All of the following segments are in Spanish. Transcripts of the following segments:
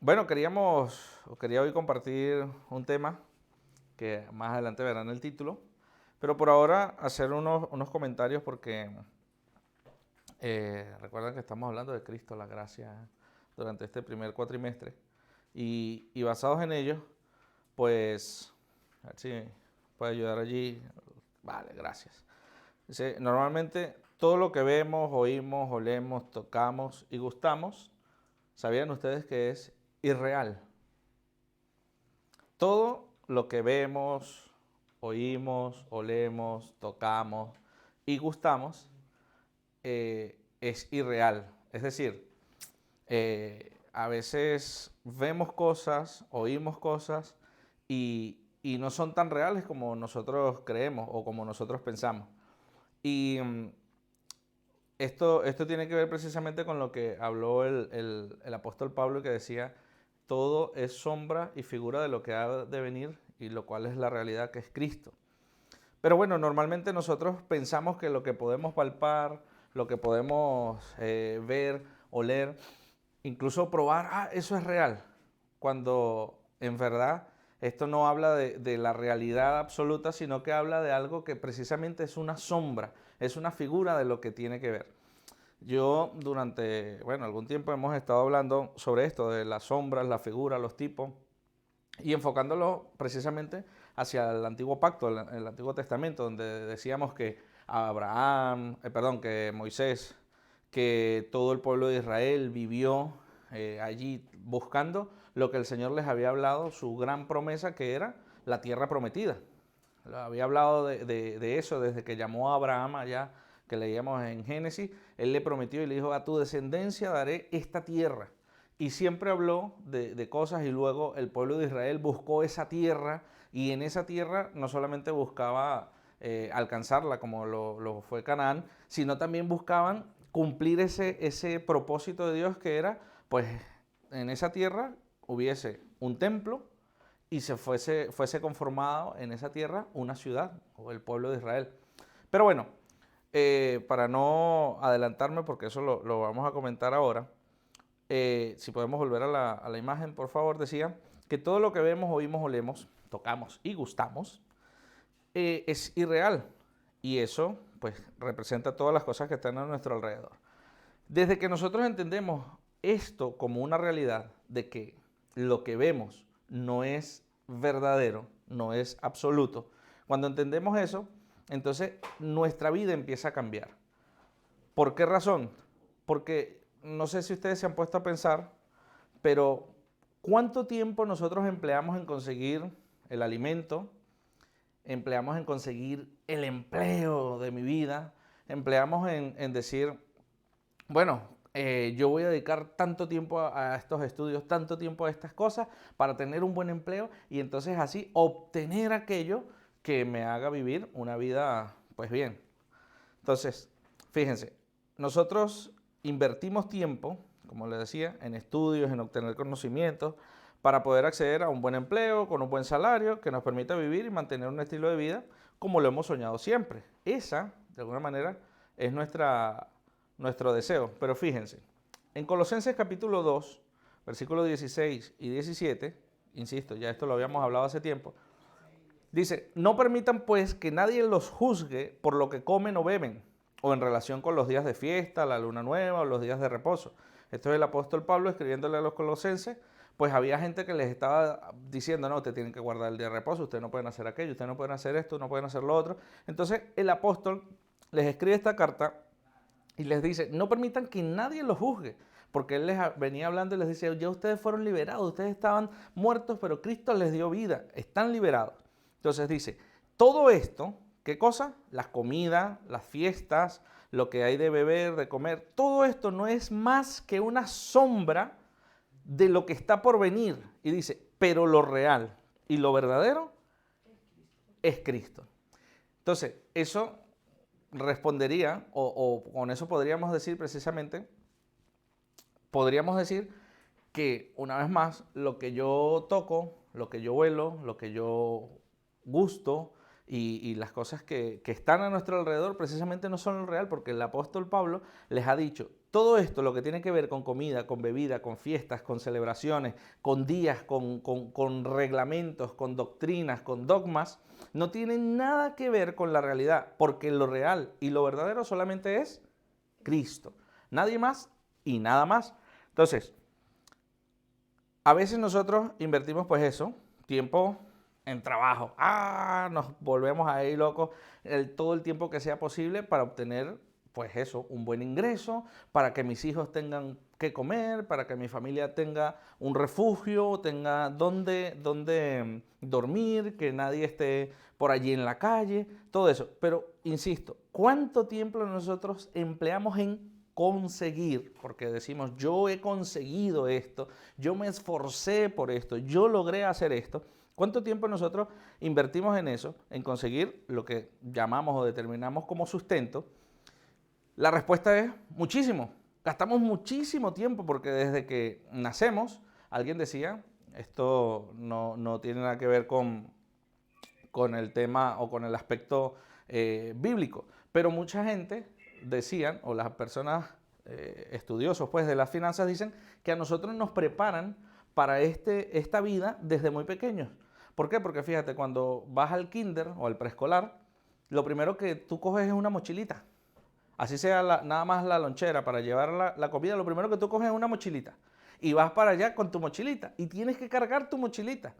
Bueno, quería hoy compartir un tema que más adelante verán el título, pero por ahora hacer unos comentarios porque recuerden que estamos hablando de Cristo, la gracia, durante este primer cuatrimestre y basados en ello, pues, a ver si puede ayudar allí. Vale, gracias. Dice, normalmente todo lo que vemos, oímos, olemos, tocamos y gustamos, ¿sabían ustedes que es irreal? Todo lo que vemos, oímos, olemos, tocamos y gustamos es irreal. Es decir, a veces vemos cosas, oímos cosas y no son tan reales como nosotros creemos o como nosotros pensamos. Y esto tiene que ver precisamente con lo que habló el apóstol Pablo, que decía, todo es sombra y figura de lo que ha de venir y lo cual es la realidad, que es Cristo. Pero bueno, normalmente nosotros pensamos que lo que podemos palpar, lo que podemos ver, oler, incluso probar, eso es real, cuando en verdad esto no habla de la realidad absoluta, sino que habla de algo que precisamente es una sombra, es una figura de lo que tiene que ver. Yo durante, algún tiempo hemos estado hablando sobre esto, de las sombras, las figuras, los tipos, y enfocándolo precisamente hacia el antiguo pacto, el Antiguo Testamento, donde decíamos que Abraham, que Moisés, que todo el pueblo de Israel vivió allí buscando lo que el Señor les había hablado, su gran promesa, que era la tierra prometida. Había hablado de eso desde que llamó a Abraham allá, que leíamos en Génesis. Él le prometió y le dijo, a tu descendencia daré esta tierra. Y siempre habló de cosas, y luego el pueblo de Israel buscó esa tierra, y en esa tierra no solamente buscaba alcanzarla como lo fue Canaán, sino también buscaban cumplir ese propósito de Dios, que era, pues, en esa tierra hubiese un templo y fuese conformado en esa tierra una ciudad o el pueblo de Israel. Pero bueno, para no adelantarme, porque eso lo vamos a comentar ahora, si podemos volver a la imagen, por favor, decía que todo lo que vemos, oímos, olemos, tocamos y gustamos es irreal. Y eso, pues, representa todas las cosas que están a nuestro alrededor. Desde que nosotros entendemos esto como una realidad, de que lo que vemos no es verdadero, no es absoluto, cuando entendemos eso, entonces nuestra vida empieza a cambiar. ¿Por qué razón? Porque no sé si ustedes se han puesto a pensar, pero ¿cuánto tiempo nosotros empleamos en conseguir el alimento? Empleamos en conseguir el empleo de mi vida, empleamos en decir, bueno, yo voy a dedicar tanto tiempo a estos estudios, tanto tiempo a estas cosas para tener un buen empleo y entonces así obtener aquello que me haga vivir una vida, pues bien. Entonces, fíjense, nosotros invertimos tiempo, como les decía, en estudios, en obtener conocimientos, para poder acceder a un buen empleo, con un buen salario, que nos permita vivir y mantener un estilo de vida como lo hemos soñado siempre. Esa, de alguna manera, es nuestro deseo. Pero fíjense, en Colosenses capítulo 2, versículos 16 y 17, insisto, ya esto lo habíamos hablado hace tiempo, dice, no permitan pues que nadie los juzgue por lo que comen o beben, o en relación con los días de fiesta, la luna nueva o los días de reposo. Esto es el apóstol Pablo escribiéndole a los colosenses, pues había gente que les estaba diciendo, no, ustedes tienen que guardar el día de reposo, ustedes no pueden hacer aquello, ustedes no pueden hacer esto, no pueden hacer lo otro. Entonces el apóstol les escribe esta carta y les dice, no permitan que nadie los juzgue, porque él les venía hablando y les dice, ya ustedes fueron liberados, ustedes estaban muertos, pero Cristo les dio vida, están liberados. Entonces dice, todo esto, ¿qué cosa? Las comidas, las fiestas, lo que hay de beber, de comer, todo esto no es más que una sombra de lo que está por venir. Y dice, pero lo real y lo verdadero es Cristo. Entonces, eso respondería, o con eso podríamos decir precisamente, podríamos decir que una vez más, lo que yo toco, lo que yo huelo, lo que yo gusto y las cosas que están a nuestro alrededor precisamente no son lo real, porque el apóstol Pablo les ha dicho, todo esto, lo que tiene que ver con comida, con bebida, con fiestas, con celebraciones, con días, con reglamentos, con doctrinas, con dogmas, no tiene nada que ver con la realidad, porque lo real y lo verdadero solamente es Cristo. Nadie más y nada más. Entonces, a veces nosotros invertimos pues eso, tiempo en trabajo. Nos volvemos ahí locos todo el tiempo que sea posible para obtener pues eso, un buen ingreso, para que mis hijos tengan que comer, para que mi familia tenga un refugio, tenga donde dormir, que nadie esté por allí en la calle, todo eso. Pero, insisto, ¿cuánto tiempo nosotros empleamos en conseguir? Porque decimos, yo he conseguido esto, yo me esforcé por esto, yo logré hacer esto. ¿Cuánto tiempo nosotros invertimos en eso, en conseguir lo que llamamos o determinamos como sustento? La respuesta es muchísimo. Gastamos muchísimo tiempo porque desde que nacemos, alguien decía, esto no tiene nada que ver con el tema o con el aspecto bíblico, pero mucha gente decían, o las personas estudiosos pues, de las finanzas dicen que a nosotros nos preparan para esta vida desde muy pequeños. ¿Por qué? Porque fíjate, cuando vas al kinder o al preescolar, lo primero que tú coges es una mochilita. Así sea nada más la lonchera para llevar la comida, lo primero que tú coges es una mochilita. Y vas para allá con tu mochilita y tienes que cargar tu mochilita.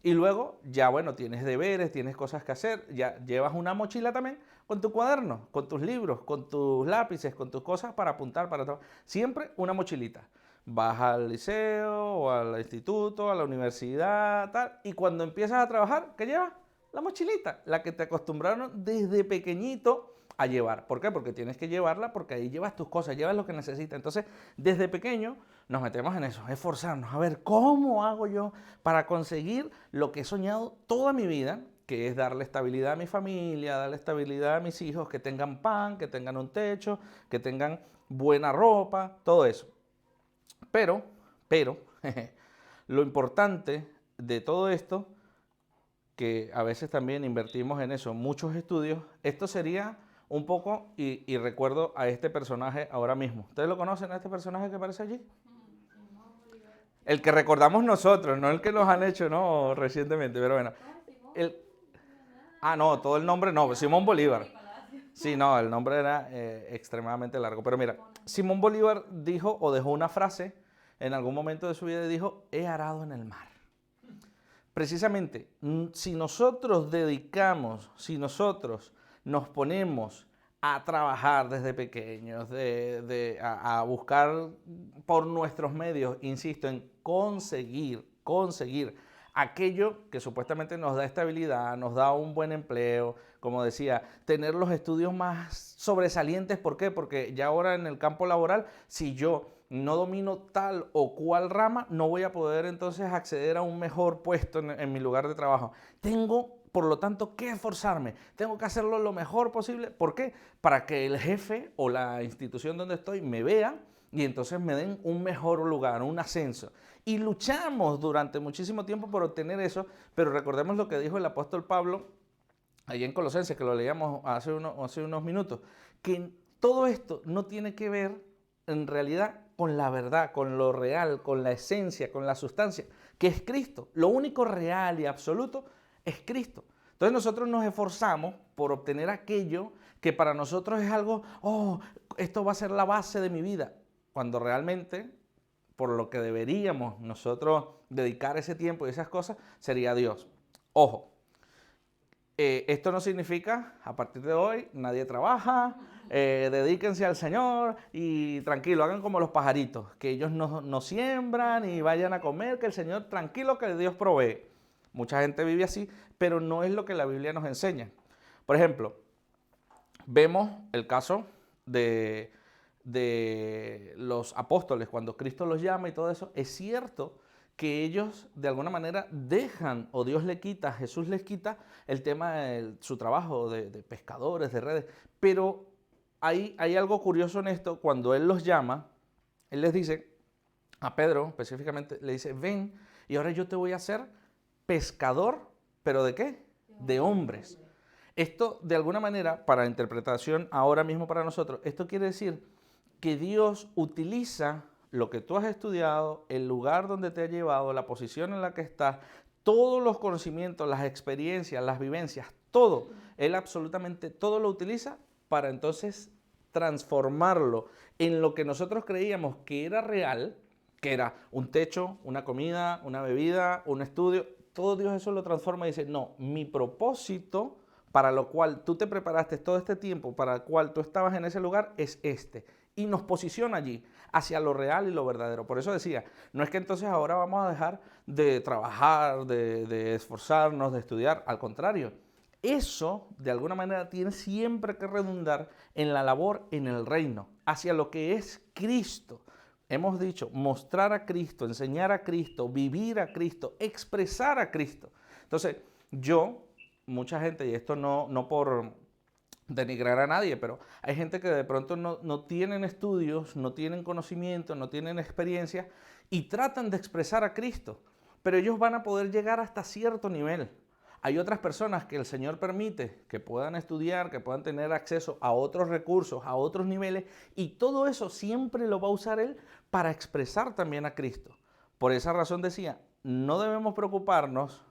Y luego ya, bueno, tienes deberes, tienes cosas que hacer, ya llevas una mochila también con tu cuaderno, con tus libros, con tus lápices, con tus cosas para apuntar, para todo. Siempre una mochilita. Vas al liceo o al instituto, a la universidad, tal, y cuando empiezas a trabajar, ¿qué llevas? La mochilita, la que te acostumbraron desde pequeñito a llevar. ¿Por qué? Porque tienes que llevarla porque ahí llevas tus cosas, llevas lo que necesitas. Entonces, desde pequeño nos metemos en eso, esforzarnos, a ver cómo hago yo para conseguir lo que he soñado toda mi vida, que es darle estabilidad a mi familia, darle estabilidad a mis hijos, que tengan pan, que tengan un techo, que tengan buena ropa, todo eso. Pero, lo importante de todo esto, que a veces también invertimos en eso, muchos estudios, esto sería un poco, y recuerdo a este personaje ahora mismo. ¿Ustedes lo conocen, a este personaje que aparece allí? El que recordamos nosotros, no el que nos han hecho, no, recientemente, pero bueno. El, no, todo el nombre no, Simón Bolívar. Sí, no, el nombre era extremadamente largo. Pero mira, Simón Bolívar dijo o dejó una frase en algún momento de su vida y dijo, he arado en el mar. Precisamente, si nosotros dedicamos, si nosotros nos ponemos a trabajar desde pequeños, a buscar por nuestros medios, insisto, en conseguir aquello que supuestamente nos da estabilidad, nos da un buen empleo, como decía, tener los estudios más sobresalientes. ¿Por qué? Porque ya ahora en el campo laboral, si yo no domino tal o cual rama, no voy a poder entonces acceder a un mejor puesto en mi lugar de trabajo. Tengo, por lo tanto, que esforzarme, tengo que hacerlo lo mejor posible. ¿Por qué? Para que el jefe o la institución donde estoy me vea y entonces me den un mejor lugar, un ascenso. Y luchamos durante muchísimo tiempo por obtener eso, pero recordemos lo que dijo el apóstol Pablo ahí en Colosenses, que lo leíamos hace unos minutos, que todo esto no tiene que ver en realidad con la verdad, con lo real, con la esencia, con la sustancia, que es Cristo. Lo único real y absoluto es Cristo. Entonces nosotros nos esforzamos por obtener aquello que para nosotros es algo, esto va a ser la base de mi vida, cuando realmente por lo que deberíamos nosotros dedicar ese tiempo y esas cosas sería Dios. Ojo, esto no significa, a partir de hoy, nadie trabaja, dedíquense al Señor y tranquilo, hagan como los pajaritos, que ellos no siembran y vayan a comer, que el Señor, tranquilo, que Dios provee. Mucha gente vive así, pero no es lo que la Biblia nos enseña. Por ejemplo, vemos el caso de los apóstoles, cuando Cristo los llama y todo eso. Es cierto que ellos de alguna manera dejan, o Dios le quita, Jesús les quita el tema de su trabajo de pescadores, de redes, pero hay algo curioso en esto. Cuando Él los llama, Él les dice, a Pedro específicamente, le dice, ven y ahora yo te voy a hacer pescador, ¿pero de qué? De hombres. Esto, de alguna manera, para interpretación ahora mismo para nosotros, esto quiere decir que Dios utiliza lo que tú has estudiado, el lugar donde te ha llevado, la posición en la que estás, todos los conocimientos, las experiencias, las vivencias, todo, Él absolutamente todo lo utiliza para entonces transformarlo en lo que nosotros creíamos que era real, que era un techo, una comida, una bebida, un estudio. Todo Dios eso lo transforma y dice, no, mi propósito para lo cual tú te preparaste todo este tiempo, para el cual tú estabas en ese lugar, es este. Y nos posiciona allí, hacia lo real y lo verdadero. Por eso decía, no es que entonces ahora vamos a dejar de trabajar, de esforzarnos, de estudiar. Al contrario, eso de alguna manera tiene siempre que redundar en la labor en el reino, hacia lo que es Cristo. Hemos dicho, mostrar a Cristo, enseñar a Cristo, vivir a Cristo, expresar a Cristo. Entonces, mucha gente, y esto no por denigrar a nadie, pero hay gente que de pronto no tienen estudios, no tienen conocimiento, no tienen experiencia y tratan de expresar a Cristo, pero ellos van a poder llegar hasta cierto nivel. Hay otras personas que el Señor permite que puedan estudiar, que puedan tener acceso a otros recursos, a otros niveles, y todo eso siempre lo va a usar Él para expresar también a Cristo. Por esa razón decía, no debemos preocuparnos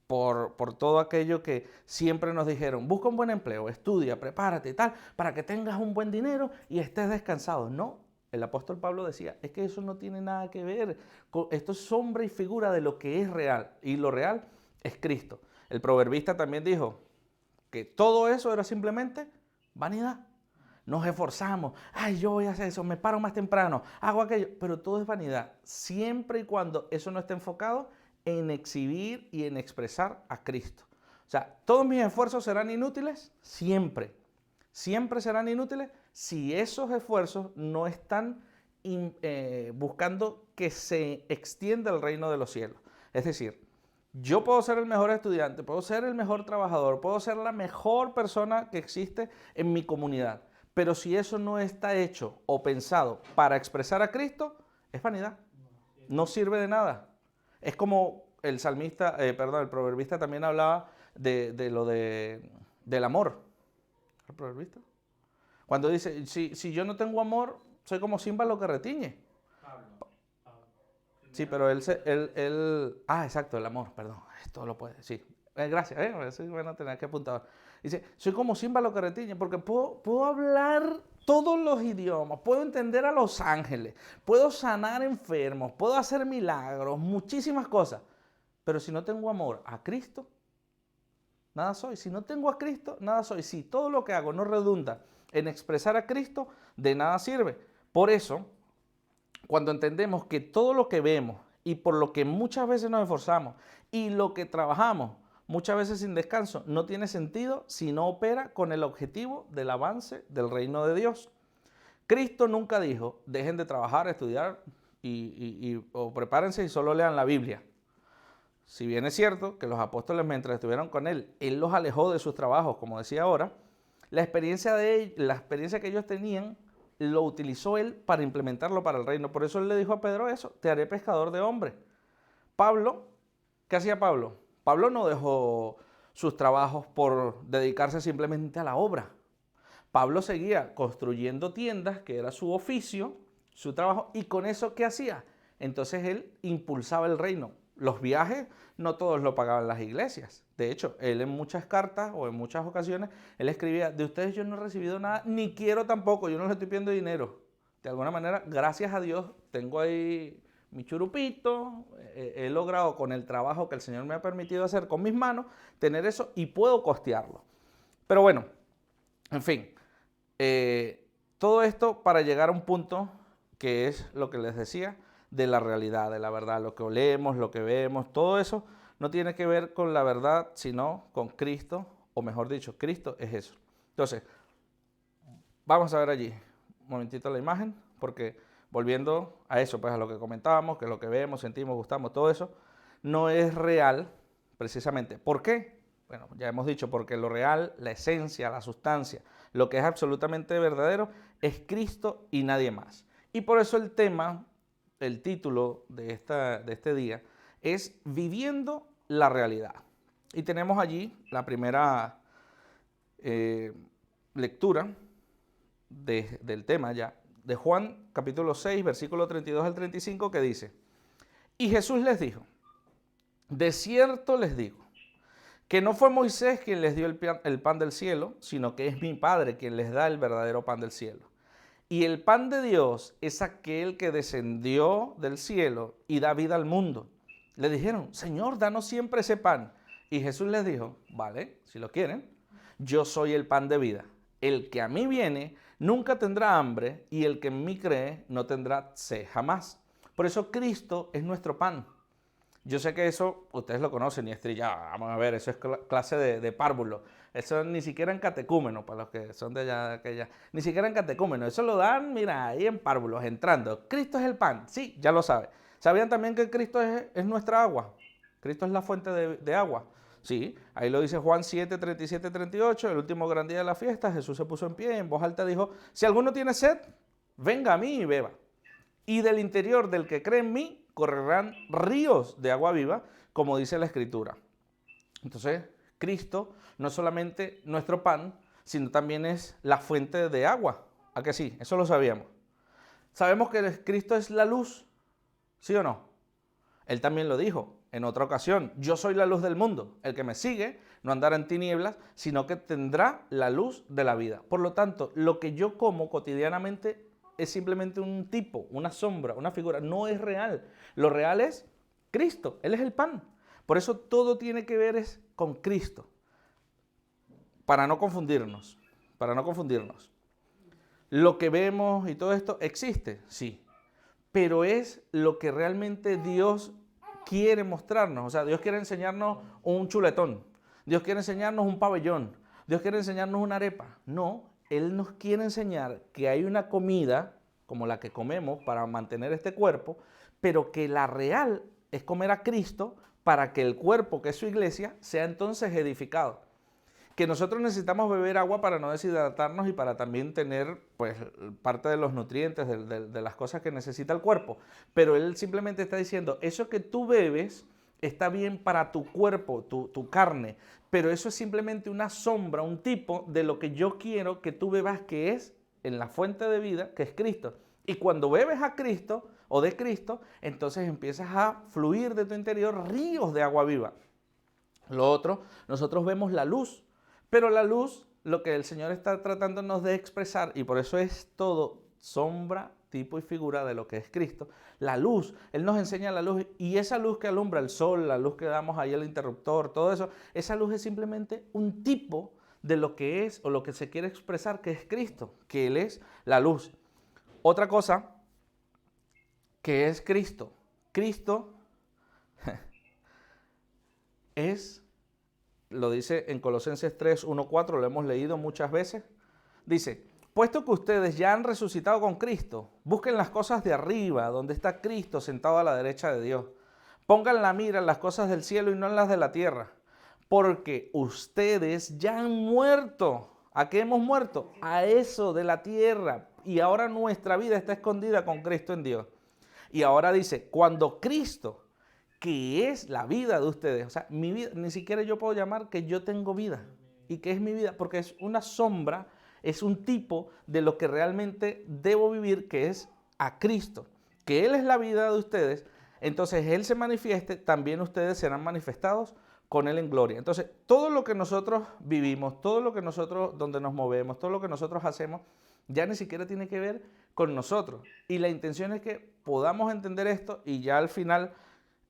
por todo aquello que siempre nos dijeron, busca un buen empleo, estudia, prepárate y tal, para que tengas un buen dinero y estés descansado. No, el apóstol Pablo decía, es que eso no tiene nada que ver, esto es sombra y figura de lo que es real, y lo real es Cristo. El proverbista también dijo que todo eso era simplemente vanidad. Nos esforzamos, ay, yo voy a hacer eso, me paro más temprano, hago aquello, pero todo es vanidad, siempre y cuando eso no esté enfocado en exhibir y en expresar a Cristo. O sea, todos mis esfuerzos serán inútiles siempre. Siempre serán inútiles si esos esfuerzos no están buscando que se extienda el reino de los cielos. Es decir, yo puedo ser el mejor estudiante, puedo ser el mejor trabajador, puedo ser la mejor persona que existe en mi comunidad, pero si eso no está hecho o pensado para expresar a Cristo, es vanidad. No sirve de nada. Es como el salmista, el proverbista también hablaba del amor. ¿El proverbista? Cuando dice, si yo no tengo amor, soy como címbalo que retiñe. Sí, pero exacto, el amor, perdón, esto lo puede, sí. Gracias, eso es bueno tener que apuntar. Dice, soy como címbalo que retiñe, porque puedo hablar todos los idiomas, puedo entender a los ángeles, puedo sanar enfermos, puedo hacer milagros, muchísimas cosas. Pero si no tengo amor a Cristo, nada soy. Si no tengo a Cristo, nada soy. Si todo lo que hago no redunda en expresar a Cristo, de nada sirve. Por eso, cuando entendemos que todo lo que vemos y por lo que muchas veces nos esforzamos y lo que trabajamos, muchas veces sin descanso, no tiene sentido si no opera con el objetivo del avance del reino de Dios. Cristo nunca dijo, dejen de trabajar, estudiar o prepárense y solo lean la Biblia. Si bien es cierto que los apóstoles mientras estuvieron con Él los alejó de sus trabajos, como decía ahora, la experiencia que ellos tenían lo utilizó Él para implementarlo para el reino. Por eso Él le dijo a Pedro eso, te haré pescador de hombres. Pablo, ¿qué hacía Pablo? Pablo no dejó sus trabajos por dedicarse simplemente a la obra. Pablo seguía construyendo tiendas, que era su oficio, su trabajo, y con eso, ¿qué hacía? Entonces él impulsaba el reino. Los viajes no todos lo pagaban las iglesias. De hecho, él en muchas cartas o en muchas ocasiones, él escribía, de ustedes yo no he recibido nada, ni quiero tampoco, yo no les estoy pidiendo dinero. De alguna manera, gracias a Dios, tengo ahí mi churupito, he logrado con el trabajo que el Señor me ha permitido hacer con mis manos, tener eso y puedo costearlo. Pero bueno, en fin, todo esto para llegar a un punto que es lo que les decía, de la realidad, de la verdad, lo que olemos, lo que vemos, todo eso no tiene que ver con la verdad, sino con Cristo, o mejor dicho, Cristo es eso. Entonces, vamos a ver allí un momentito la imagen, porque volviendo a eso, pues a lo que comentábamos, que lo que vemos, sentimos, gustamos, todo eso, no es real precisamente. ¿Por qué? Bueno, ya hemos dicho, porque lo real, la esencia, la sustancia, lo que es absolutamente verdadero, es Cristo y nadie más. Y por eso el tema, el título de este día, es Viviendo la Realidad. Y tenemos allí la primera lectura del tema ya, de Juan capítulo 6, versículo 32 al 35, que dice: y Jesús les dijo, de cierto les digo, que no fue Moisés quien les dio el pan del cielo, sino que es mi Padre quien les da el verdadero pan del cielo. Y el pan de Dios es aquel que descendió del cielo y da vida al mundo. Le dijeron, Señor, danos siempre ese pan. Y Jesús les dijo, vale, si lo quieren, yo soy el pan de vida. El que a mí viene nunca tendrá hambre, y el que en mí cree no tendrá sed jamás. Por eso Cristo es nuestro pan. Yo sé que eso ustedes lo conocen y estrella, vamos a ver, eso es clase de párvulo. Eso ni siquiera en catecúmeno, para los que son de allá, de aquella, ni siquiera en catecúmeno. Eso lo dan, mira, ahí en párvulos, entrando. Cristo es el pan, sí, ya lo sabe. ¿Sabían también que Cristo es nuestra agua? Cristo es la fuente de agua. Sí, ahí lo dice Juan 7, 37, 38, el último gran día de la fiesta, Jesús se puso en pie y en voz alta dijo, si alguno tiene sed, venga a mí y beba. Y del interior del que cree en mí, correrán ríos de agua viva, como dice la Escritura. Entonces, Cristo no es solamente nuestro pan, sino también es la fuente de agua. ¿A que sí? Eso lo sabíamos. Sabemos que Cristo es la luz, ¿sí o no? Él también lo dijo en otra ocasión, yo soy la luz del mundo, el que me sigue no andará en tinieblas, sino que tendrá la luz de la vida. Por lo tanto, lo que yo como cotidianamente es simplemente un tipo, una sombra, una figura, no es real. Lo real es Cristo, Él es el pan. Por eso todo tiene que ver es con Cristo, para no confundirnos, para no confundirnos. Lo que vemos y todo esto existe, sí, pero es lo que realmente Dios quiere mostrarnos. O sea, Dios quiere enseñarnos un chuletón, Dios quiere enseñarnos un pabellón, Dios quiere enseñarnos una arepa. No, Él nos quiere enseñar que hay una comida como la que comemos para mantener este cuerpo, pero que la real es comer a Cristo para que el cuerpo, que es su iglesia, sea entonces edificado. Que nosotros necesitamos beber agua para no deshidratarnos y para también tener pues parte de los nutrientes, de las cosas que necesita el cuerpo. Pero Él simplemente está diciendo, eso que tú bebes está bien para tu cuerpo, tu carne, pero eso es simplemente una sombra, un tipo de lo que yo quiero que tú bebas, que es en la fuente de vida, que es Cristo. Y cuando bebes a Cristo o de Cristo, entonces empiezas a fluir de tu interior ríos de agua viva. Lo otro, nosotros vemos la luz, pero la luz, lo que el Señor está tratándonos de expresar, y por eso es todo sombra, tipo y figura de lo que es Cristo. La luz, Él nos enseña la luz, y esa luz que alumbra el sol, la luz que damos ahí al interruptor, todo eso, esa luz es simplemente un tipo de lo que es o lo que se quiere expresar, que es Cristo, que Él es la luz. Otra cosa que es Cristo. Cristo es, lo dice en Colosenses 3, 1, 4, lo hemos leído muchas veces. Dice, puesto que ustedes ya han resucitado con Cristo, busquen las cosas de arriba, donde está Cristo sentado a la derecha de Dios. Pongan la mira en las cosas del cielo y no en las de la tierra, porque ustedes ya han muerto. ¿A qué hemos muerto? A eso de la tierra. Y ahora nuestra vida está escondida con Cristo en Dios. Y ahora dice, cuando Cristo, que es la vida de ustedes, o sea, mi vida, ni siquiera yo puedo llamar que yo tengo vida. ¿Y qué es mi vida? Porque es una sombra, es un tipo de lo que realmente debo vivir, que es a Cristo. Que Él es la vida de ustedes, entonces Él se manifieste, también ustedes serán manifestados con Él en gloria. Entonces, todo lo que nosotros vivimos, todo lo que nosotros, donde nos movemos, todo lo que nosotros hacemos, ya ni siquiera tiene que ver con nosotros. Y la intención es que podamos entender esto y ya al final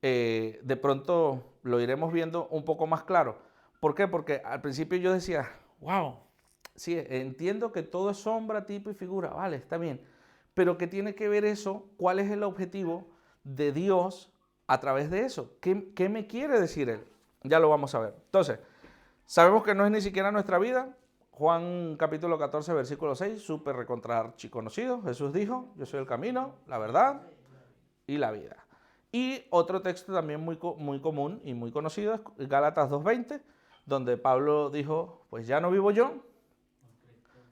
de pronto lo iremos viendo un poco más claro. ¿Por qué? Porque al principio yo decía, wow, sí, entiendo que todo es sombra, tipo y figura, vale, está bien. Pero ¿qué tiene que ver eso? ¿Cuál es el objetivo de Dios a través de eso? ¿Qué me quiere decir Él? Ya lo vamos a ver. Entonces, sabemos que no es ni siquiera nuestra vida. Juan capítulo 14, versículo 6, súper recontra archiconocido. Jesús dijo, yo soy el camino, la verdad y la vida. Y otro texto también muy común y muy conocido es Gálatas 2:20, donde Pablo dijo, pues ya no vivo yo,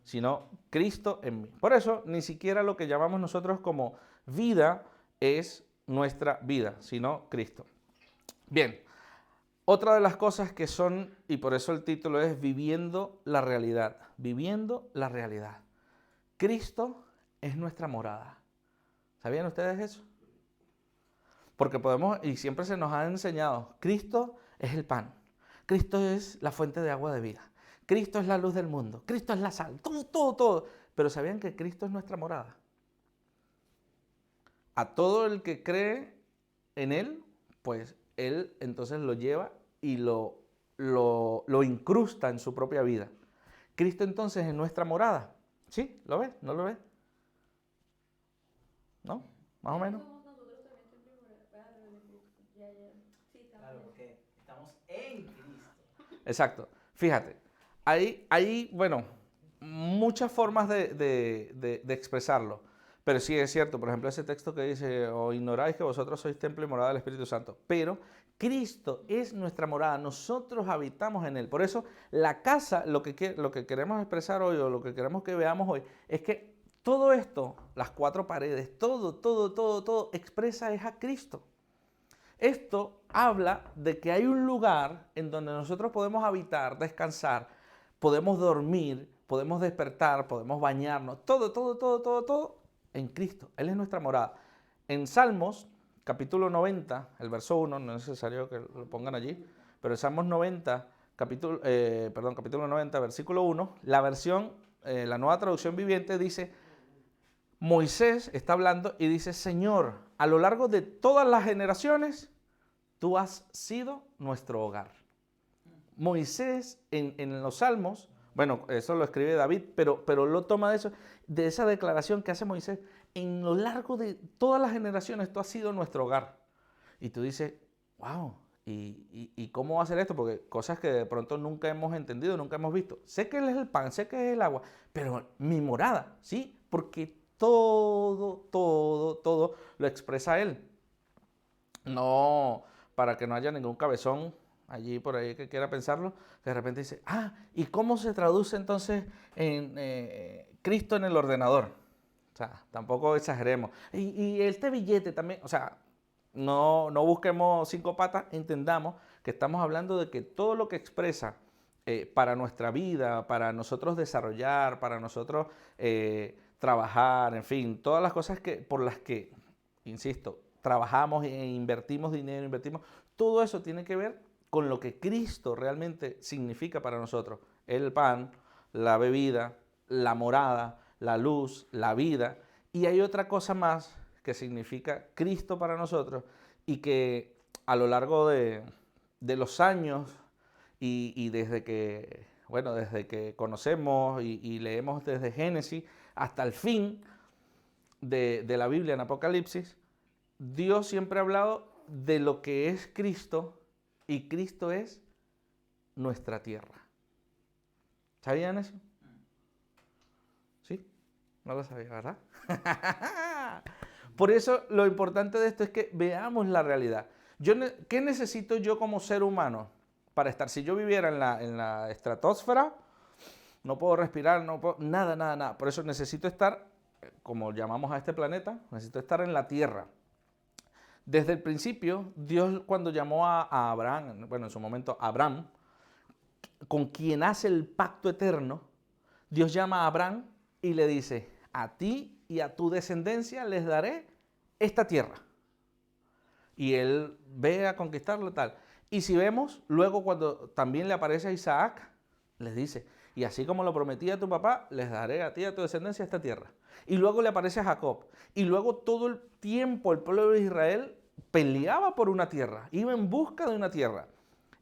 sino Cristo en mí. Por eso, ni siquiera lo que llamamos nosotros como vida es nuestra vida, sino Cristo. Bien, Otra de las cosas que son, y por eso el título es Viviendo la realidad. Viviendo la realidad. Cristo es nuestra morada. ¿Sabían ustedes eso? Porque podemos, y siempre se nos ha enseñado, Cristo es el pan. Cristo es la fuente de agua de vida. Cristo es la luz del mundo. Cristo es la sal. Todo, todo, todo. Pero ¿sabían que Cristo es nuestra morada? A todo el que cree en Él, pues Él entonces lo lleva y lo incrusta en su propia vida. Cristo entonces es nuestra morada. ¿Sí? ¿Lo ves? ¿No lo ves? ¿No? Más o menos. Claro, porque estamos en Cristo. Exacto. Fíjate, hay, bueno, muchas formas de expresarlo. Pero sí es cierto, por ejemplo, ese texto que dice, o ignoráis que vosotros sois templo y morada del Espíritu Santo. Pero Cristo es nuestra morada, nosotros habitamos en Él. Por eso la casa, lo que queremos expresar hoy, o lo que queremos que veamos hoy, es que todo esto, las cuatro paredes, todo, expresa es a Cristo. Esto habla de que hay un lugar en donde nosotros podemos habitar, descansar, podemos dormir, podemos despertar, podemos bañarnos, todo en Cristo. Él es nuestra morada. En Salmos, capítulo 90, el verso 1, no es necesario que lo pongan allí, pero en Salmos 90, capítulo 90, versículo 1, la versión, la nueva traducción viviente dice, Moisés está hablando y dice, Señor, a lo largo de todas las generaciones, tú has sido nuestro hogar. Moisés en los Salmos, bueno, eso lo escribe David, pero lo toma de esa declaración que hace Moisés, en lo largo de todas las generaciones, tú has sido nuestro hogar. Y tú dices, wow, ¿y cómo va a ser esto? Porque cosas que de pronto nunca hemos entendido, nunca hemos visto. Sé que Él es el pan, sé que es el agua, pero mi morada, ¿sí? Porque todo lo expresa Él. No, para que no haya ningún cabezón allí por ahí que quiera pensarlo, que de repente dice, ¿y cómo se traduce entonces en Cristo en el ordenador? O sea, tampoco exageremos. Y este billete también, o sea, no busquemos cinco patas, entendamos que estamos hablando de que todo lo que expresa para nuestra vida, para nosotros desarrollar, para nosotros trabajar, en fin, todas las cosas por las que, insisto, trabajamos e invertimos dinero, todo eso tiene que ver con lo que Cristo realmente significa para nosotros. El pan, la bebida, la morada, la luz, la vida. Y hay otra cosa más que significa Cristo para nosotros y que a lo largo de los años y desde que, bueno, desde que conocemos y leemos desde Génesis hasta el fin de la Biblia en Apocalipsis, Dios siempre ha hablado de lo que es Cristo y Cristo es nuestra tierra. ¿Sabían eso? ¿Sí? No lo sabía, ¿verdad? Por eso lo importante de esto es que veamos la realidad. ¿Qué necesito yo como ser humano para estar? Si yo viviera en la estratosfera, no puedo respirar, no puedo, nada. Por eso necesito estar, como llamamos a este planeta, necesito estar en la tierra. Desde el principio, Dios cuando llamó a Abraham, bueno, en su momento Abraham, con quien hace el pacto eterno, Dios llama a Abraham y le dice, a ti y a tu descendencia les daré esta tierra. Y él ve a conquistarlo tal. Y si vemos, luego cuando también le aparece a Isaac, les dice, y así como lo prometí a tu papá, les daré a ti y a tu descendencia esta tierra. Y luego le aparece a Jacob. Y luego todo el tiempo el pueblo de Israel peleaba por una tierra, iba en busca de una tierra.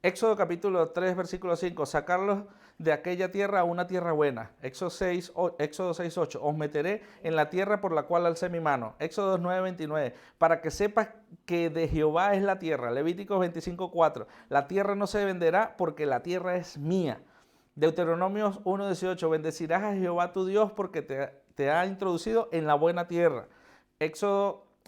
Éxodo capítulo 3, versículo 5, sacarlos de aquella tierra a una tierra buena. Éxodo 6, 8, os meteré en la tierra por la cual alcé mi mano. Éxodo 9, 29, para que sepas que de Jehová es la tierra. Levíticos 25, 4, la tierra no se venderá porque la tierra es mía. Deuteronomios 1, 18, bendecirás a Jehová tu Dios porque te ha introducido en la buena tierra.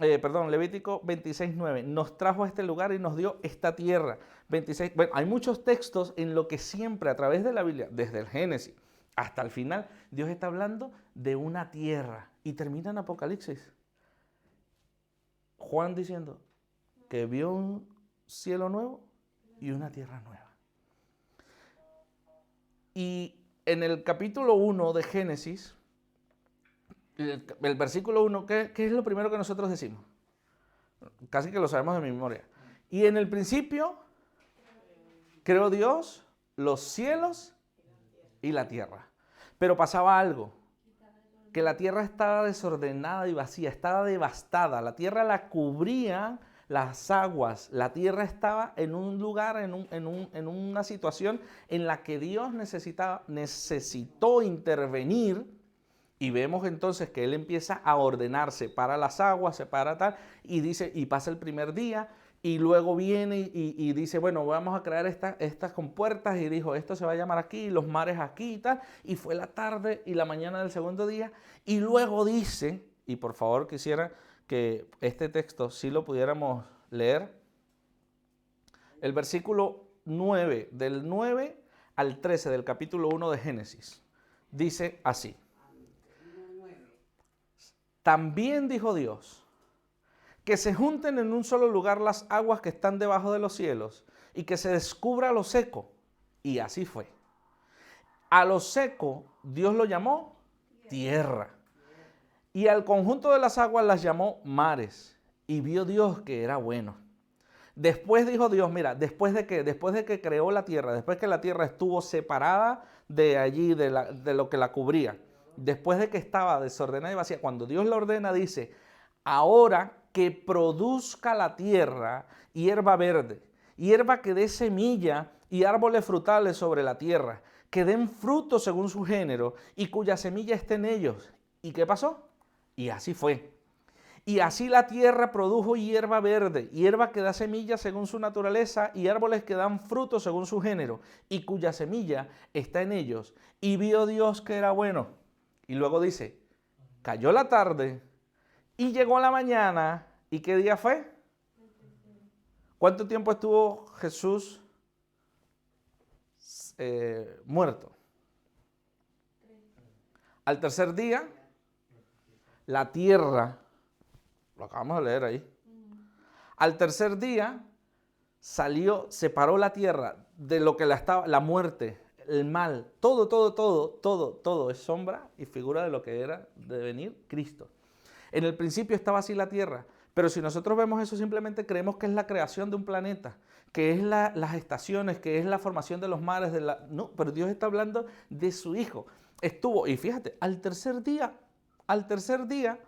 Levítico 26, 9, nos trajo a este lugar y nos dio esta tierra. 26, bueno, hay muchos textos en lo que siempre a través de la Biblia, desde el Génesis hasta el final, Dios está hablando de una tierra. Y termina en Apocalipsis. Juan diciendo que vio un cielo nuevo y una tierra nueva. Y en el capítulo 1 de Génesis, el versículo 1, ¿qué es lo primero que nosotros decimos? Casi que lo sabemos de memoria. Y en el principio creó Dios los cielos y la tierra. Pero pasaba algo, que la tierra estaba desordenada y vacía, estaba devastada. La tierra la cubría las aguas. La tierra estaba en un lugar, en una situación en la que Dios necesitó intervenir. Y vemos entonces que Él empieza a ordenar, separa las aguas, separa tal, y dice, y pasa el primer día, y luego viene y dice, bueno, vamos a crear estas compuertas, y dijo, esto se va a llamar aquí, los mares aquí y tal, y fue la tarde y la mañana del segundo día, y luego dice, y por favor quisiera que este texto sí lo pudiéramos leer, el versículo 9, del 9 al 13 del capítulo 1 de Génesis, dice así. También dijo Dios, que se junten en un solo lugar las aguas que están debajo de los cielos y que se descubra lo seco. Y así fue. A lo seco Dios lo llamó tierra. Y al conjunto de las aguas las llamó mares. Y vio Dios que era bueno. Después dijo Dios, mira, después de que creó la tierra, después que la tierra estuvo separada de allí, de lo que la cubría, después de que estaba desordenada y vacía, cuando Dios la ordena, dice, ahora que produzca la tierra hierba verde, hierba que dé semilla y árboles frutales sobre la tierra, que den fruto según su género y cuya semilla esté en ellos. ¿Y qué pasó? Y así fue. Y así la tierra produjo hierba verde, hierba que da semilla según su naturaleza y árboles que dan fruto según su género y cuya semilla está en ellos. Y vio Dios que era bueno. Y luego dice, cayó la tarde y llegó la mañana. ¿Y qué día fue? ¿Cuánto tiempo estuvo Jesús muerto? Al tercer día, la tierra, lo acabamos de leer ahí, al tercer día separó la tierra de lo que la muerte, el mal, todo es sombra y figura de lo que era de venir Cristo. En el principio estaba así la tierra, pero si nosotros vemos eso simplemente creemos que es la creación de un planeta, que es las estaciones, que es la formación de los mares, no, pero Dios está hablando de su Hijo. Estuvo, y fíjate, al tercer día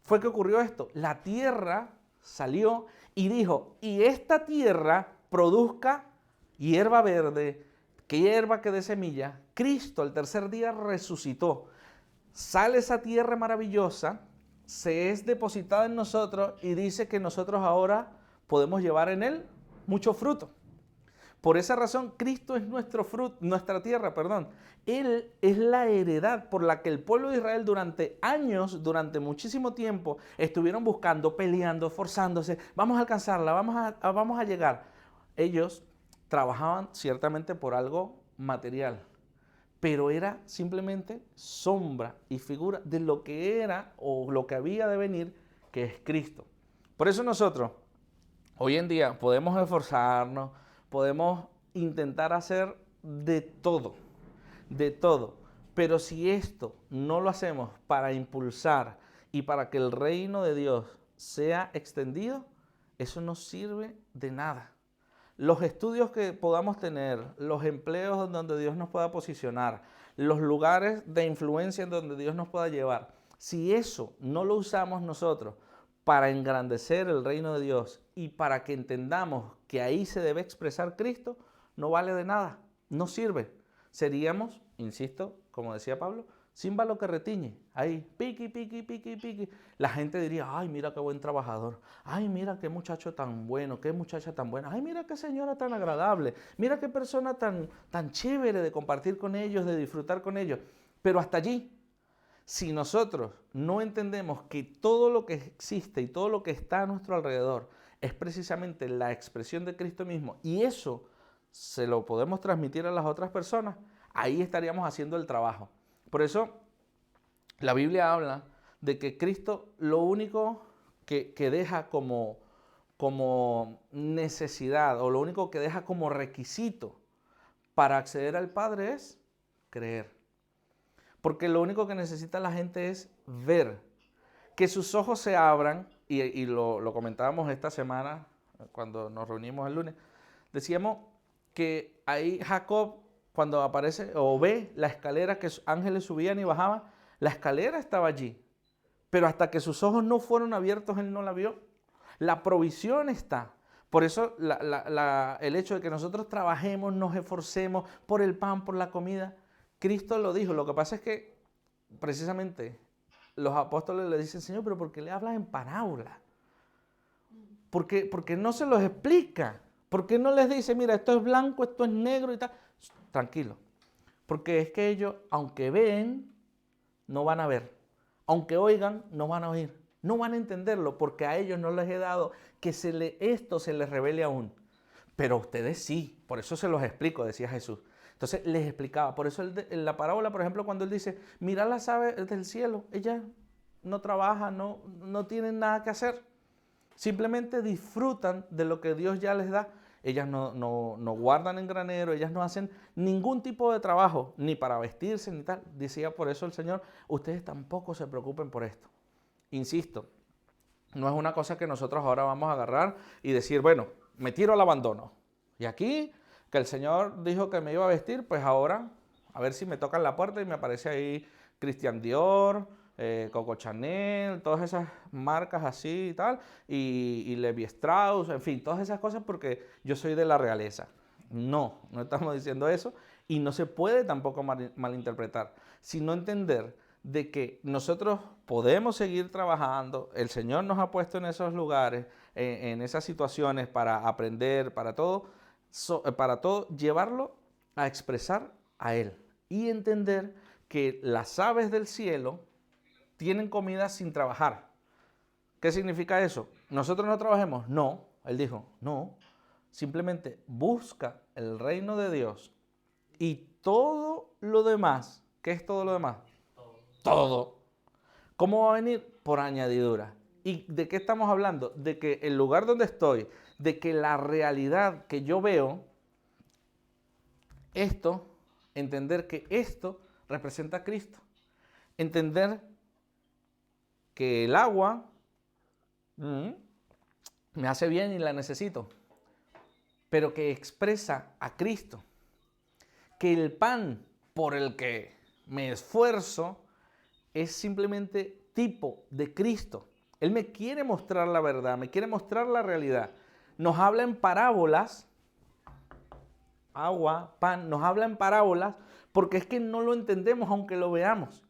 fue que ocurrió esto. La tierra salió y dijo, y esta tierra produzca hierba verde, que hierba que dé semilla. Cristo al tercer día resucitó. Sale esa tierra maravillosa, se es depositada en nosotros y dice que nosotros ahora podemos llevar en él mucho fruto. Por esa razón, Cristo es nuestra tierra. Él es la heredad por la que el pueblo de Israel durante años, durante muchísimo tiempo, estuvieron buscando, peleando, esforzándose. Vamos a alcanzarla, vamos a llegar. Ellos trabajaban ciertamente por algo material, pero era simplemente sombra y figura de lo que era o lo que había de venir, que es Cristo. Por eso nosotros, hoy en día, podemos esforzarnos, podemos intentar hacer de todo, pero si esto no lo hacemos para impulsar y para que el reino de Dios sea extendido, eso no sirve de nada. Los estudios que podamos tener, los empleos en donde Dios nos pueda posicionar, los lugares de influencia en donde Dios nos pueda llevar, si eso no lo usamos nosotros para engrandecer el reino de Dios y para que entendamos que ahí se debe expresar Cristo, no vale de nada, no sirve. Seríamos, insisto, como decía Pablo, címbalo que retiñe, ahí, piqui. La gente diría, ay, mira qué buen trabajador, ay, mira qué muchacho tan bueno, qué muchacha tan buena, ay, mira qué señora tan agradable, mira qué persona tan chévere de compartir con ellos, de disfrutar con ellos. Pero hasta allí, si nosotros no entendemos que todo lo que existe y todo lo que está a nuestro alrededor es precisamente la expresión de Cristo mismo, y eso se lo podemos transmitir a las otras personas, ahí estaríamos haciendo el trabajo. Por eso la Biblia habla de que Cristo lo único que deja como como necesidad o lo único que deja como requisito para acceder al Padre es creer. Porque lo único que necesita la gente es ver, que sus ojos se abran, y lo comentábamos esta semana cuando nos reunimos el lunes, decíamos que ahí Jacob, cuando aparece o ve la escalera que ángeles subían y bajaban, la escalera estaba allí, pero hasta que sus ojos no fueron abiertos, él no la vio. La provisión está. Por eso el hecho de que nosotros trabajemos, nos esforcemos por el pan, por la comida, Cristo lo dijo. Lo que pasa es que precisamente los apóstoles le dicen, Señor, pero ¿por qué le hablas en parábola? Porque no se los explica. ¿Por qué no les dice, mira, esto es blanco, esto es negro y tal? Tranquilo. Porque es que ellos, aunque ven, no van a ver. Aunque oigan, no van a oír. No van a entenderlo porque a ellos no les he dado que esto se les revele aún. Pero a ustedes sí. Por eso se los explico, decía Jesús. Entonces les explicaba. Por eso en la parábola, por ejemplo, cuando él dice, mira las aves del cielo, ellas no trabajan, no tienen nada que hacer. Simplemente disfrutan de lo que Dios ya les da. Ellas no guardan en granero, ellas no hacen ningún tipo de trabajo, ni para vestirse, ni tal. Decía por eso el Señor, ustedes tampoco se preocupen por esto. Insisto, no es una cosa que nosotros ahora vamos a agarrar y decir, bueno, me tiro al abandono. Y aquí, que el Señor dijo que me iba a vestir, pues ahora, a ver si me tocan la puerta y me aparece ahí Christian Dior, Coco Chanel, todas esas marcas así y tal, y Levi Strauss, en fin, todas esas cosas porque yo soy de la realeza. No estamos diciendo eso y no se puede tampoco malinterpretar, sino entender de que nosotros podemos seguir trabajando, el Señor nos ha puesto en esos lugares, en esas situaciones para aprender, para todo, llevarlo a expresar a Él y entender que las aves del cielo tienen comida sin trabajar. ¿Qué significa eso? ¿Nosotros no trabajemos? No, Él dijo, no, simplemente busca el reino de Dios y todo lo demás, ¿qué es todo lo demás? Todo. ¿Cómo va a venir? Por añadidura. ¿Y de qué estamos hablando? De que el lugar donde estoy, de que la realidad que yo veo, entender que esto representa a Cristo. Entender que el agua me hace bien y la necesito, pero que expresa a Cristo. Que el pan por el que me esfuerzo es simplemente tipo de Cristo. Él me quiere mostrar la verdad, me quiere mostrar la realidad. Nos habla en parábolas, agua, pan, nos habla en parábolas porque es que no lo entendemos aunque lo veamos.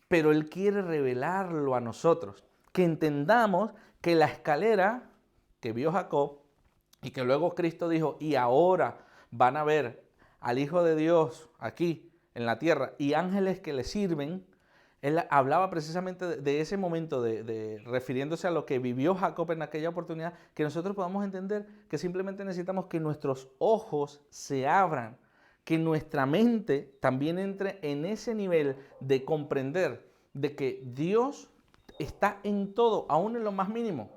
Pero Él quiere revelarlo a nosotros. Que entendamos que la escalera que vio Jacob y que luego Cristo dijo, y ahora van a ver al Hijo de Dios aquí en la tierra y ángeles que le sirven. Él hablaba precisamente de ese momento, refiriéndose a lo que vivió Jacob en aquella oportunidad, que nosotros podamos entender que simplemente necesitamos que nuestros ojos se abran, que nuestra mente también entre en ese nivel de comprender de que Dios está en todo, aún en lo más mínimo.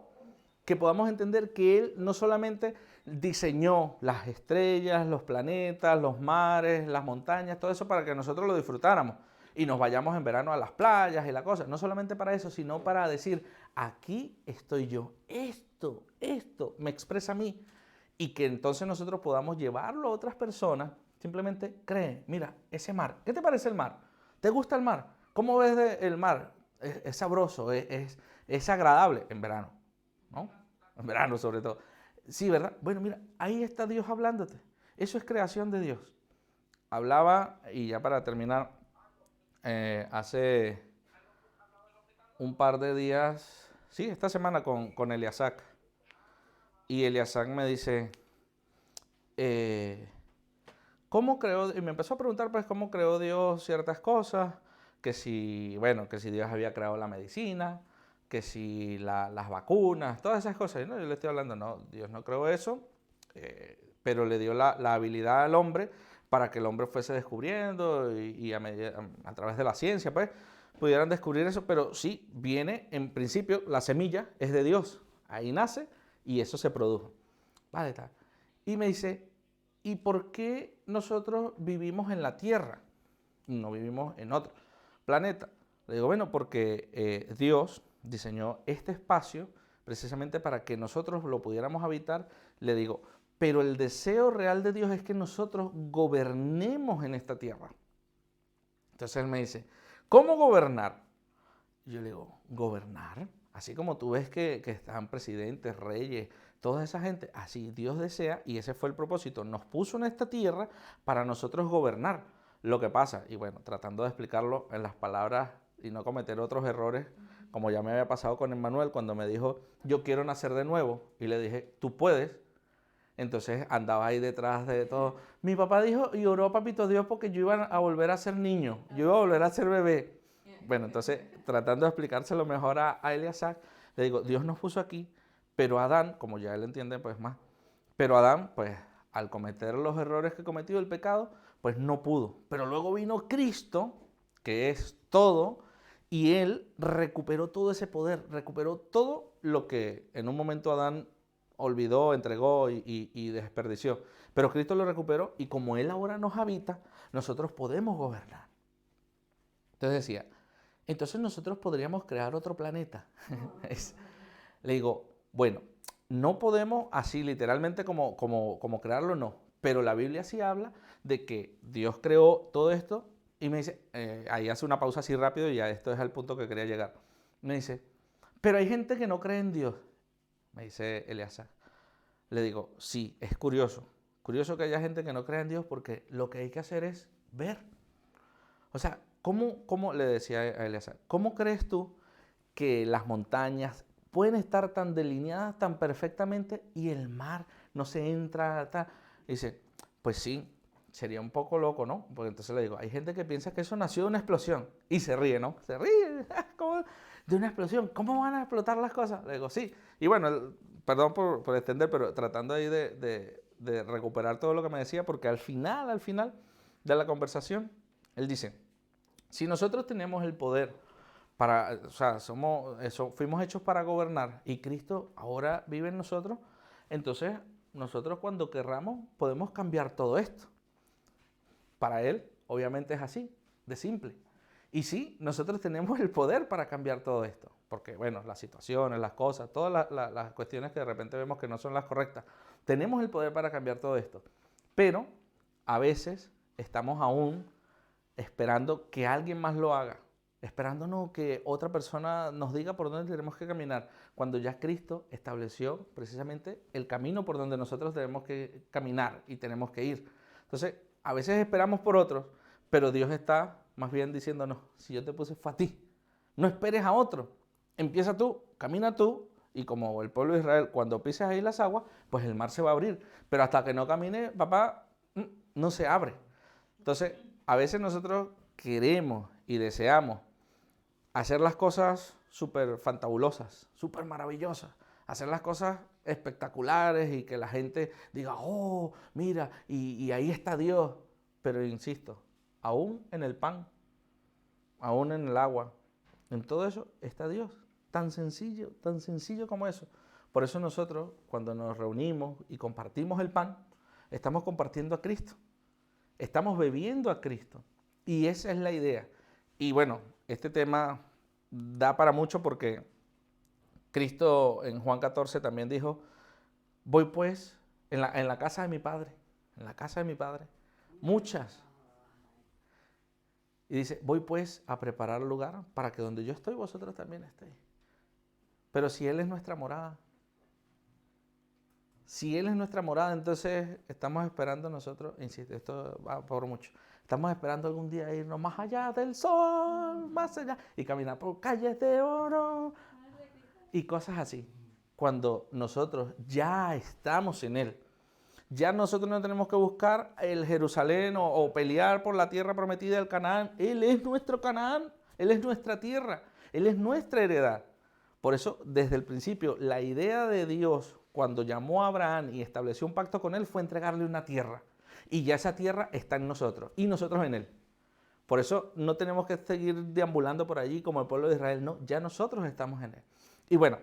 Que podamos entender que Él no solamente diseñó las estrellas, los planetas, los mares, las montañas, todo eso para que nosotros lo disfrutáramos y nos vayamos en verano a las playas y la cosa. No solamente para eso, sino para decir, aquí estoy yo, esto me expresa a mí. Y que entonces nosotros podamos llevarlo a otras personas. Simplemente cree, mira, ese mar, ¿qué te parece el mar? ¿Te gusta el mar? ¿Cómo ves el mar? Es sabroso, es agradable en verano, ¿no? En verano sobre todo. Sí, ¿verdad? Bueno, mira, ahí está Dios hablándote. Eso es creación de Dios. Hablaba, y ya para terminar, hace un par de días, sí, esta semana con Eliasac. Y Eliasac me dice, ¿cómo creó? Y me empezó a preguntar, pues, cómo creó Dios ciertas cosas. Que si Dios había creado la medicina, que si las vacunas, todas esas cosas. ¿No? Yo le estoy hablando, no, Dios no creó eso, pero le dio la habilidad al hombre para que el hombre fuese descubriendo y a través de la ciencia, pues, pudieran descubrir eso. Pero sí, viene, en principio, la semilla es de Dios. Ahí nace Y eso se produjo. Vale, tal. Y me dice, ¿y por qué nosotros vivimos en la Tierra? No vivimos en otro planeta. Le digo, bueno, porque Dios diseñó este espacio precisamente para que nosotros lo pudiéramos habitar. Le digo, pero el deseo real de Dios es que nosotros gobernemos en esta tierra. Entonces él me dice, ¿cómo gobernar? Y yo le digo, ¿gobernar? Así como tú ves que están presidentes, reyes, toda esa gente, así Dios desea, y ese fue el propósito, nos puso en esta tierra para nosotros gobernar. Lo que pasa, y bueno, tratando de explicarlo en las palabras y no cometer otros errores, como ya me había pasado con Emmanuel cuando me dijo, yo quiero nacer de nuevo, y le dije, tú puedes. Entonces andaba ahí detrás de todo. Mi papá dijo y oró a Papito Dios porque yo iba a volver a ser niño, yo iba a volver a ser bebé. Bueno, entonces tratando de explicárselo mejor a Eliezer, le digo, Dios nos puso aquí, pero Adán, como ya él entiende pues más, pero Adán pues al cometer los errores que cometió, el pecado, pues no pudo. Pero luego vino Cristo, que es todo, y él recuperó todo ese poder, recuperó todo lo que en un momento Adán olvidó, entregó y desperdició. Pero Cristo lo recuperó y como Él ahora nos habita, nosotros podemos gobernar. Entonces decía, entonces nosotros podríamos crear otro planeta. Le digo, bueno, no podemos así literalmente como crearlo, no. Pero la Biblia sí habla de que Dios creó todo esto y me dice, ahí hace una pausa así rápido y ya esto es al punto que quería llegar. Me dice, pero hay gente que no cree en Dios. Me dice Eliezer. Le digo, sí, es curioso. Curioso que haya gente que no crea en Dios porque lo que hay que hacer es ver. O sea, ¿cómo le decía a Eliezer, cómo crees tú que las montañas pueden estar tan delineadas tan perfectamente y el mar no se entra? Tal? Y dice, pues sí, sería un poco loco, ¿no? Porque entonces le digo, hay gente que piensa que eso nació de una explosión y se ríe, ¿no? Se ríe, ¿cómo? De una explosión, ¿cómo van a explotar las cosas? Le digo, sí. Y bueno, perdón por extender, pero tratando ahí de recuperar todo lo que me decía, porque al final de la conversación, él dice, si nosotros tenemos el poder para, o sea, fuimos hechos para gobernar y Cristo ahora vive en nosotros, entonces nosotros cuando querramos podemos cambiar todo esto. Para Él, obviamente es así, de simple. Y sí, nosotros tenemos el poder para cambiar todo esto, porque bueno, las situaciones, las cosas, todas las cuestiones que de repente vemos que no son las correctas, tenemos el poder para cambiar todo esto, pero a veces estamos aún esperando que alguien más lo haga, esperándonos que otra persona nos diga por dónde tenemos que caminar, cuando ya Cristo estableció precisamente el camino por donde nosotros tenemos que caminar y tenemos que ir. Entonces, a veces esperamos por otros, pero Dios está más bien diciéndonos, si yo te puse fue a ti, no esperes a otro, empieza tú, camina tú, y como el pueblo de Israel, cuando pises ahí las aguas, pues el mar se va a abrir, pero hasta que no camine, papá, no se abre. Entonces, a veces nosotros queremos y deseamos hacer las cosas súper fantabulosas, súper maravillosas, hacer las cosas espectaculares y que la gente diga, oh, mira, y ahí está Dios. Pero insisto, aún en el pan, aún en el agua, en todo eso está Dios. Tan sencillo como eso. Por eso nosotros, cuando nos reunimos y compartimos el pan, estamos compartiendo a Cristo. Estamos bebiendo a Cristo. Y esa es la idea. Y bueno, este tema da para mucho porque Cristo en Juan 14 también dijo, voy pues en la casa de mi Padre, en la casa de mi Padre, muchas. Y dice, voy pues a preparar lugar para que donde yo estoy, vosotros también estéis. Pero si Él es nuestra morada, entonces estamos esperando nosotros, insisto, esto va por mucho, estamos esperando algún día irnos más allá del sol, más allá, y caminar por calles de oro, y cosas así. Cuando nosotros ya estamos en Él, ya nosotros no tenemos que buscar el Jerusalén o pelear por la tierra prometida del Canaán. Él es nuestro Canaán, Él es nuestra tierra, Él es nuestra heredad. Por eso, desde el principio, la idea de Dios, cuando llamó a Abraham y estableció un pacto con él, fue entregarle una tierra. Y ya esa tierra está en nosotros, y nosotros en él. Por eso no tenemos que seguir deambulando por allí como el pueblo de Israel, no, ya nosotros estamos en él. Y bueno,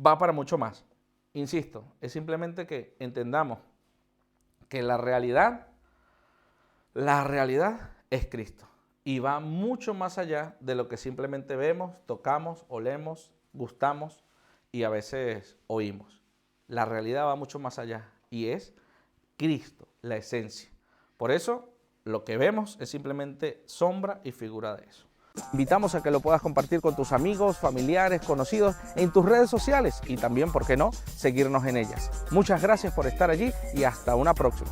va para mucho más. insisto, es simplemente que entendamos que la realidad es Cristo y va mucho más allá de lo que simplemente vemos, tocamos, olemos, gustamos y a veces oímos. La realidad va mucho más allá y es Cristo, la esencia. Por eso, lo que vemos es simplemente sombra y figura de eso. Invitamos a que lo puedas compartir con tus amigos, familiares, conocidos, en tus redes sociales y también, ¿por qué no?, seguirnos en ellas. Muchas gracias por estar allí y hasta una próxima.